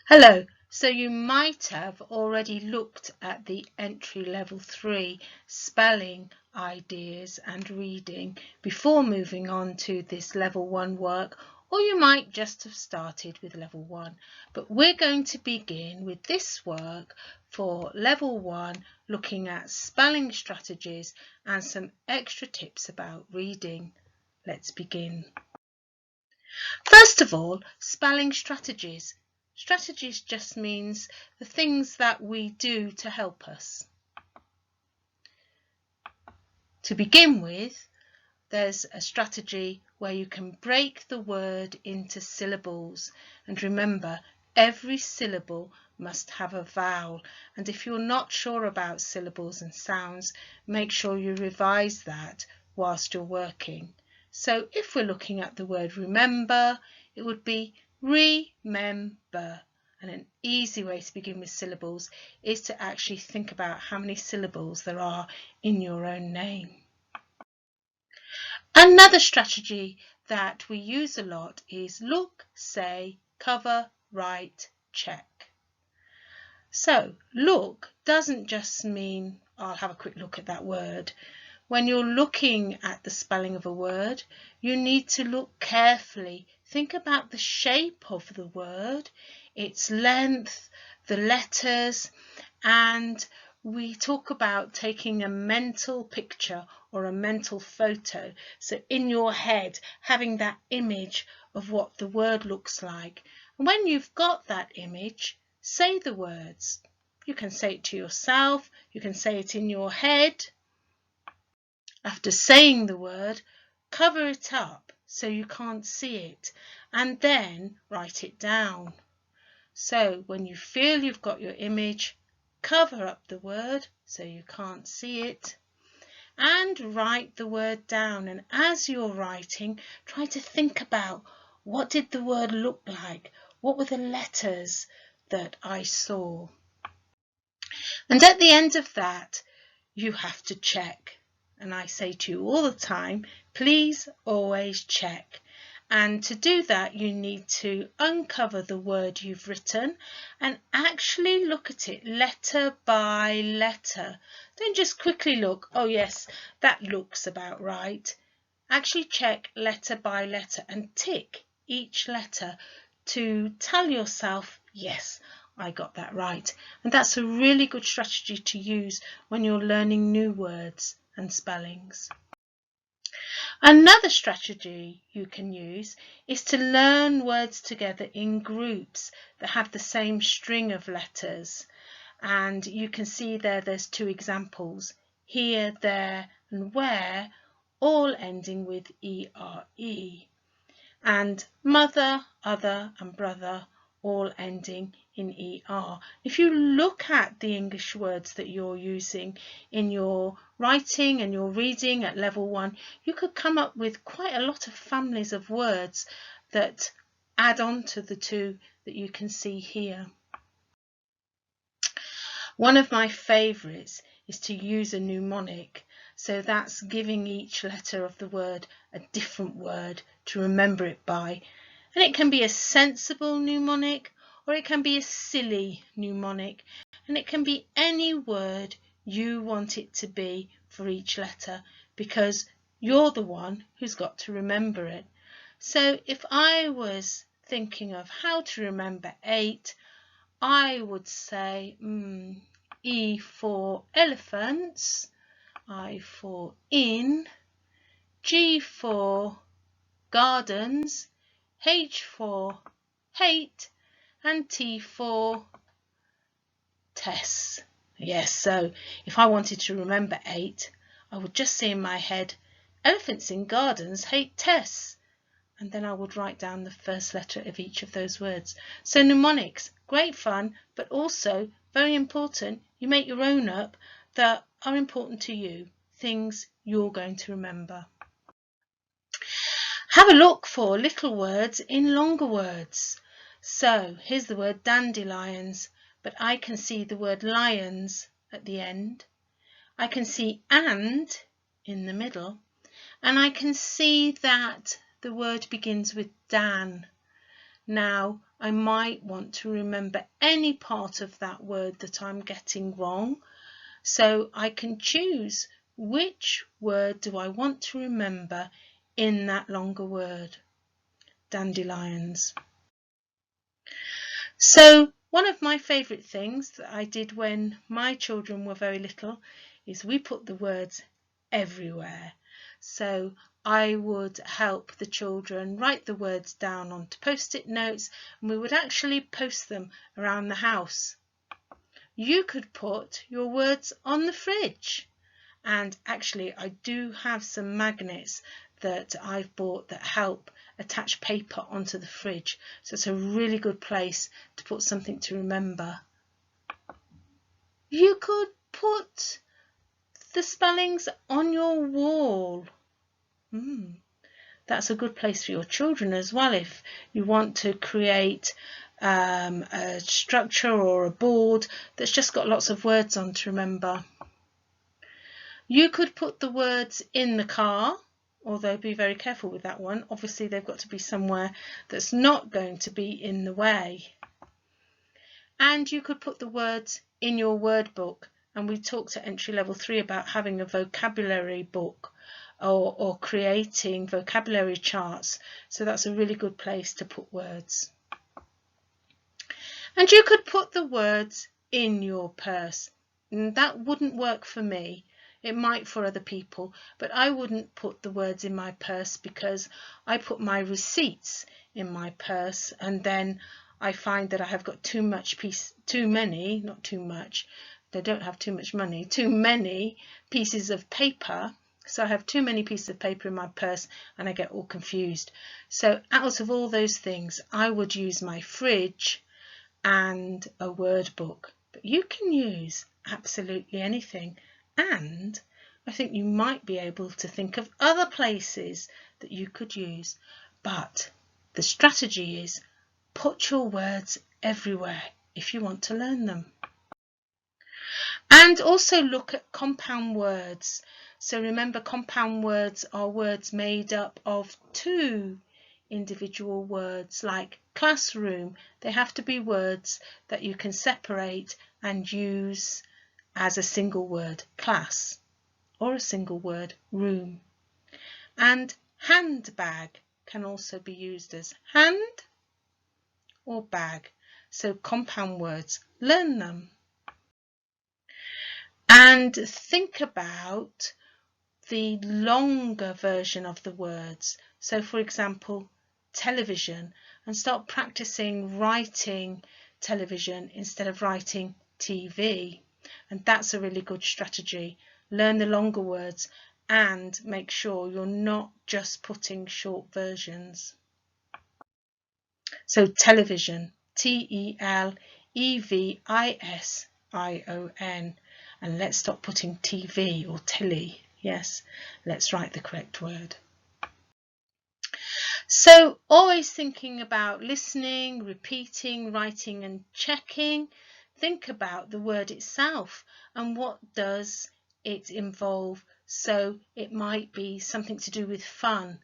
Hello, so you might have already looked at the entry level 3 spelling ideas and reading before moving on to this level 1 work, or you might just have started with level 1. But we're going to begin with this work for level 1, looking at spelling strategies and some extra tips about reading. Let's begin. First of all, spelling strategies. Strategies just means the things that we do to help us. To begin with, there's a strategy where you can break the word into syllables. And remember, every syllable must have a vowel. And if you're not sure about syllables and sounds, make sure you revise that whilst you're working. So if we're looking at the word remember, it would be remember. And an easy way to begin with syllables is to actually think about how many syllables there are in your own name. Another strategy that we use a lot is look, say, cover, write, check. So look doesn't just mean I'll have a quick look at that word. When you're looking at the spelling of a word, you need to look carefully. Think about the shape of the word, its length, the letters, and we talk about taking a mental picture or a mental photo. So in your head, having that image of what the word looks like. And when you've got that image, say the words. You can say it to yourself, you can say it in your head. After saying the word, cover it up so you can't see it, and then write it down. So when you feel you've got your image, cover up the word so you can't see it, and write the word down. And as you're writing, try to think about, what did the word look like? What were the letters that I saw? And at the end of that, you have to check. And I say to you all the time, please always check. And to do that, you need to uncover the word you've written and actually look at it letter by letter. Don't just quickly look, oh yes, that looks about right. Actually check letter by letter and tick each letter to tell yourself, yes, I got that right. And that's a really good strategy to use when you're learning new words and spellings. Another strategy you can use is to learn words together in groups that have the same string of letters. And you can see there's two examples, here, there and where, all ending with ERE. And mother, other and brother, all ending in ER. If you look at the English words that you're using in your writing and your reading at level 1, you could come up with quite a lot of families of words that add on to the two that you can see here. One of my favourites is to use a mnemonic. So that's giving each letter of the word a different word to remember it by. And it can be a sensible mnemonic or it can be a silly mnemonic. And it can be any word you want it to be for each letter because you're the one who's got to remember it. So if I was thinking of how to remember 8, I would say E for elephants, I for in, G for gardens, H for hate, and T for Tess. Yes, so if I wanted to remember 8, I would just see in my head, elephants in gardens hate Tess. And then I would write down the first letter of each of those words. So mnemonics, great fun, but also very important. You make your own up that are important to you, things you're going to remember. Have a look for little words in longer words. So here's the word dandelions, but I can see the word lions at the end. I can see and in the middle, and I can see that the word begins with Dan. Now, I might want to remember any part of that word that I'm getting wrong. So I can choose which word do I want to remember in that longer word. Dandelions. So one of my favourite things that I did when my children were very little is we put the words everywhere. So I would help the children write the words down onto post-it notes, and we would actually post them around the house. You could put your words on the fridge, and actually I do have some magnets that I've bought that help attach paper onto the fridge, so it's a really good place to put something to remember. You could put the spellings on your wall. That's a good place for your children as well if you want to create a structure or a board that's just got lots of words on to remember. You could put the words in the car, although be very careful with that one. Obviously they've got to be somewhere that's not going to be in the way. And you could put the words in your word book, and we talked at entry level 3 about having a vocabulary book or creating vocabulary charts, so that's a really good place to put words. And you could put the words in your purse. And that wouldn't work for me. It might for other people, but I wouldn't put the words in my purse because I put my receipts in my purse, and then I find that I have got too many pieces of paper. So I have too many pieces of paper in my purse and I get all confused. So out of all those things, I would use my fridge and a word book. But you can use absolutely anything. And I think you might be able to think of other places that you could use. But the strategy is put your words everywhere if you want to learn them. And also look at compound words. So remember, compound words are words made up of two individual words, like classroom. They have to be words that you can separate and use as a single word, class, or a single word, room. And handbag can also be used as hand or bag. So compound words, learn them. And think about the longer version of the words. So for example, television, and start practicing writing television instead of writing TV. And that's a really good strategy. Learn the longer words and make sure you're not just putting short versions. So television, Television, and let's stop putting TV or telly. Yes, let's write the correct word. So always thinking about listening, repeating, writing and checking. Think about the word itself and what does it involve. So it might be something to do with fun.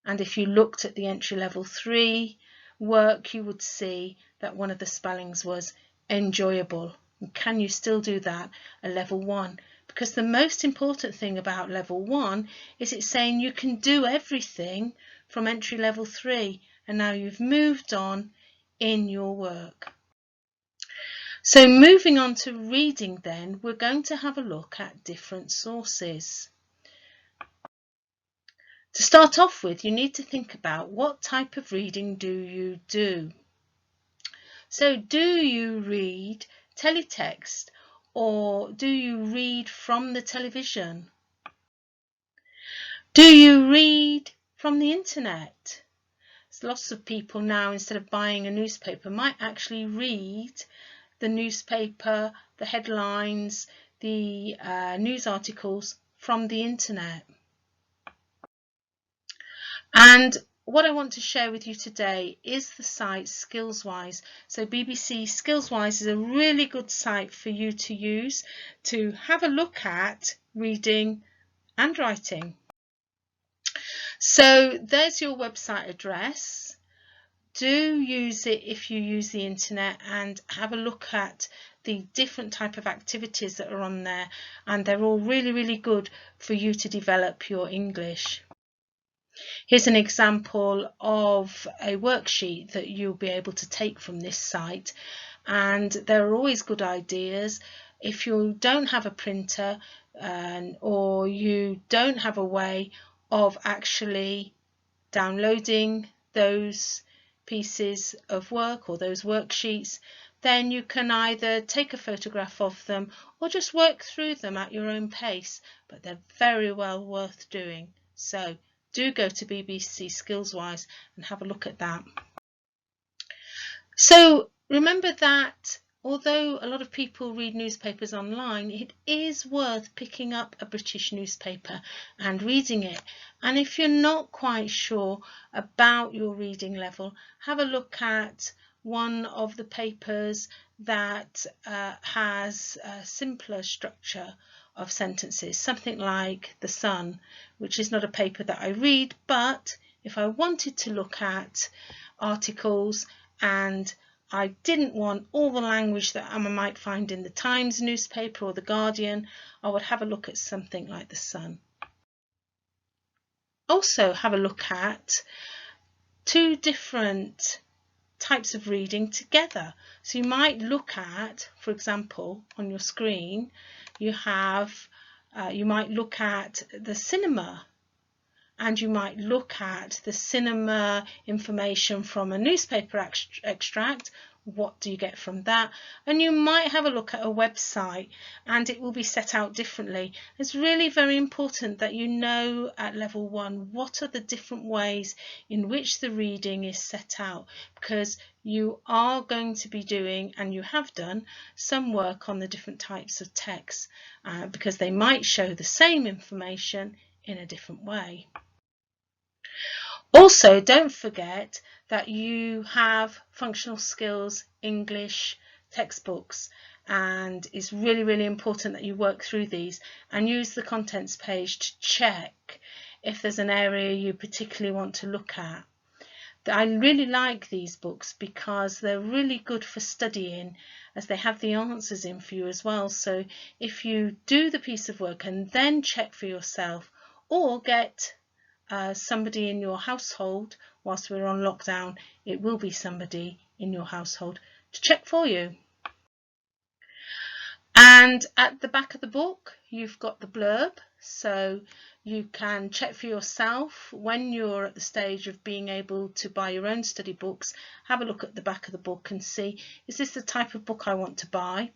And if you looked at the entry level 3 work, you would see that one of the spellings was enjoyable. And can you still do that at level 1? Because the most important thing about level 1 is it's saying you can do everything from entry level 3, and now you've moved on in your work. So moving on to reading then, we're going to have a look at different sources. To start off with, you need to think about what type of reading do you do. So do you read teletext or do you read from the television? Do you read from the internet? So lots of people now, instead of buying a newspaper, might actually read the newspaper, the headlines, the news articles from the internet. And what I want to share with you today is the site Skillswise. So BBC Skillswise is a really good site for you to use to have a look at reading and writing. So there's your website address do use it if you use the internet, and have a look at the different type of activities that are on there, and they're all really good for you to develop your English. Here's an example of a worksheet that you'll be able to take from this site, and there are always good ideas. If you don't have a printer or you don't have a way of actually downloading those pieces of work or those worksheets, then you can either take a photograph of them or just work through them at your own pace, but they're very well worth doing. So do go to BBC Skillswise and have a look at that. So remember that although a lot of people read newspapers online, it is worth picking up a British newspaper and reading it. And if you're not quite sure about your reading level, have a look at one of the papers that has a simpler structure of sentences, something like The Sun, which is not a paper that I read, but if I wanted to look at articles and I didn't want all the language that I might find in the Times newspaper or the Guardian, I would have a look at something like The Sun. Also have a look at two different types of reading together. So you might look at, for example, on your screen, you might look at the cinema, and you might look at the cinema information from a newspaper extract. What do you get from that? And you might have a look at a website, and it will be set out differently. It's really very important that you know at level 1 what are the different ways in which the reading is set out, because you are going to be doing, and you have done, some work on the different types of text, because they might show the same information in a different way. Also, don't forget that you have functional skills English textbooks, and it's really important that you work through these and use the contents page to check if there's an area you particularly want to look at. I really like these books because they're really good for studying, as they have the answers in for you as well. So if you do the piece of work and then check for yourself, or get somebody in your household, whilst we're on lockdown, it will be somebody in your household to check for you. And at the back of the book you've got the blurb, so you can check for yourself when you're at the stage of being able to buy your own study books. Have a look at the back of the book and see, is this the type of book I want to buy?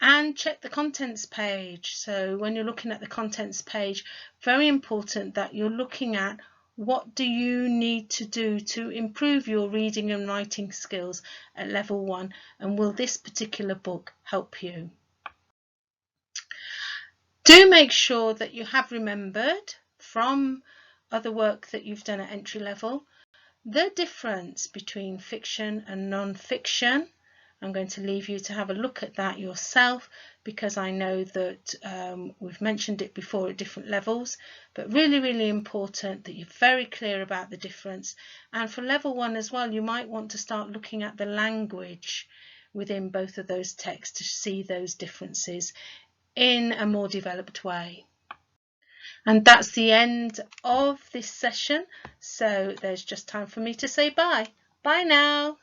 And check the contents page. So when you're looking at the contents page, very important that you're looking at what do you need to do to improve your reading and writing skills at level 1, and will this particular book help you? Do make sure that you have remembered from other work that you've done at entry level the difference between fiction and non-fiction. I'm going to leave you to have a look at that yourself, because I know that we've mentioned it before at different levels, but really important that you're very clear about the difference. And for level 1 as well, you might want to start looking at the language within both of those texts to see those differences in a more developed way. And that's the end of this session, so there's just time for me to say bye. Bye now.